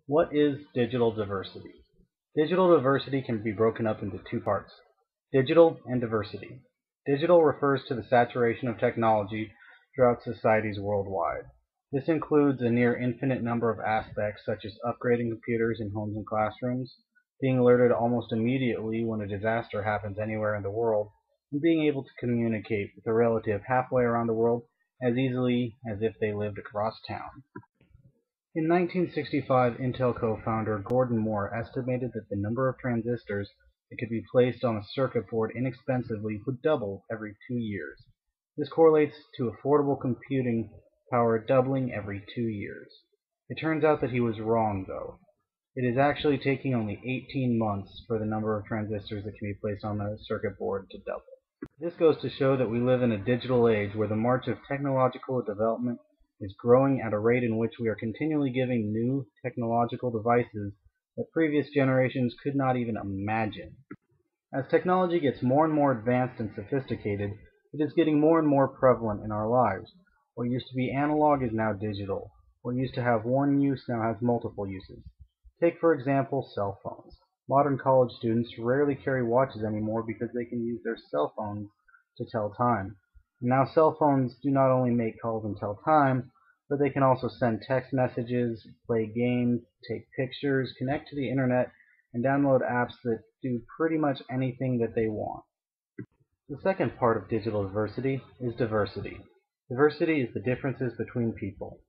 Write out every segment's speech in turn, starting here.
What is digital diversity? Digital diversity can be broken up into two parts: digital and diversity. Digital refers to the saturation of technology throughout societies worldwide. This includes a near infinite number of aspects such as upgrading computers in homes and classrooms, being alerted almost immediately when a disaster happens anywhere in the world, and being able to communicate with a relative halfway around the world as easily as if they lived across town. In 1965, Intel co-founder Gordon Moore estimated that the number of transistors that could be placed on a circuit board inexpensively would double every 2 years. This correlates to affordable computing power doubling every 2 years. It turns out that he was wrong, though. It is actually taking only 18 months for the number of transistors that can be placed on a circuit board to double. This goes to show that we live in a digital age where the march of technological development is growing at a rate in which we are continually giving new technological devices that previous generations could not even imagine. As technology gets more and more advanced and sophisticated, it is getting more and more prevalent in our lives. What used to be analog is now digital. What used to have one use now has multiple uses. Take, for example, cell phones. Modern college students rarely carry watches anymore because they can use their cell phones to tell time. And now cell phones do not only make calls and tell time, but they can also send text messages, play games, take pictures, connect to the internet, and download apps that do pretty much anything that they want. The second part of digital diversity is diversity. Diversity is the differences between people.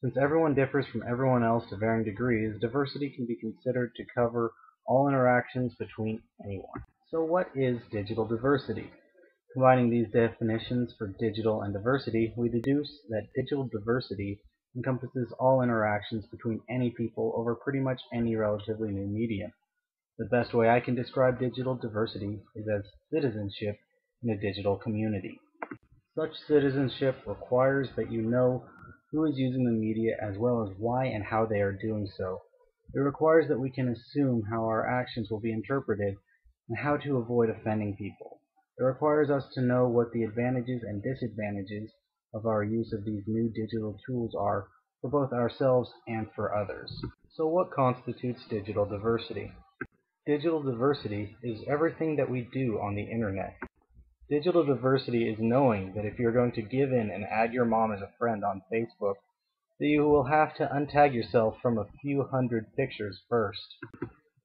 Since everyone differs from everyone else to varying degrees, diversity can be considered to cover all interactions between anyone. So what is digital diversity? Combining these definitions for digital and diversity, we deduce that digital diversity encompasses all interactions between any people over pretty much any relatively new medium. The best way I can describe digital diversity is as citizenship in a digital community. Such citizenship requires that you know who is using the media as well as why and how they are doing so. It requires that we can assume how our actions will be interpreted and how to avoid offending people. It requires us to know what the advantages and disadvantages of our use of these new digital tools are for both ourselves and for others. So what constitutes digital diversity? Digital diversity is everything that we do on the internet. Digital diversity is knowing that if you're going to give in and add your mom as a friend on Facebook, that you will have to untag yourself from a few hundred pictures first.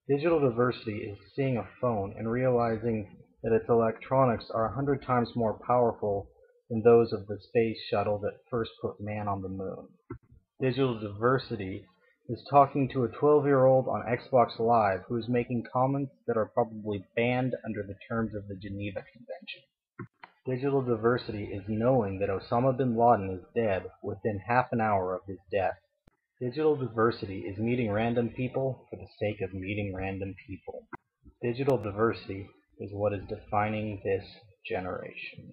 Digital diversity is seeing a phone and realizing that its electronics are 100 times more powerful than those of the space shuttle that first put man on the moon. Digital diversity is talking to a 12-year-old on Xbox Live who is making comments that are probably banned under the terms of the Geneva Convention. Digital diversity is knowing that Osama bin Laden is dead within half an hour of his death. Digital diversity is meeting random people for the sake of meeting random people. Digital diversity is what is defining this generation.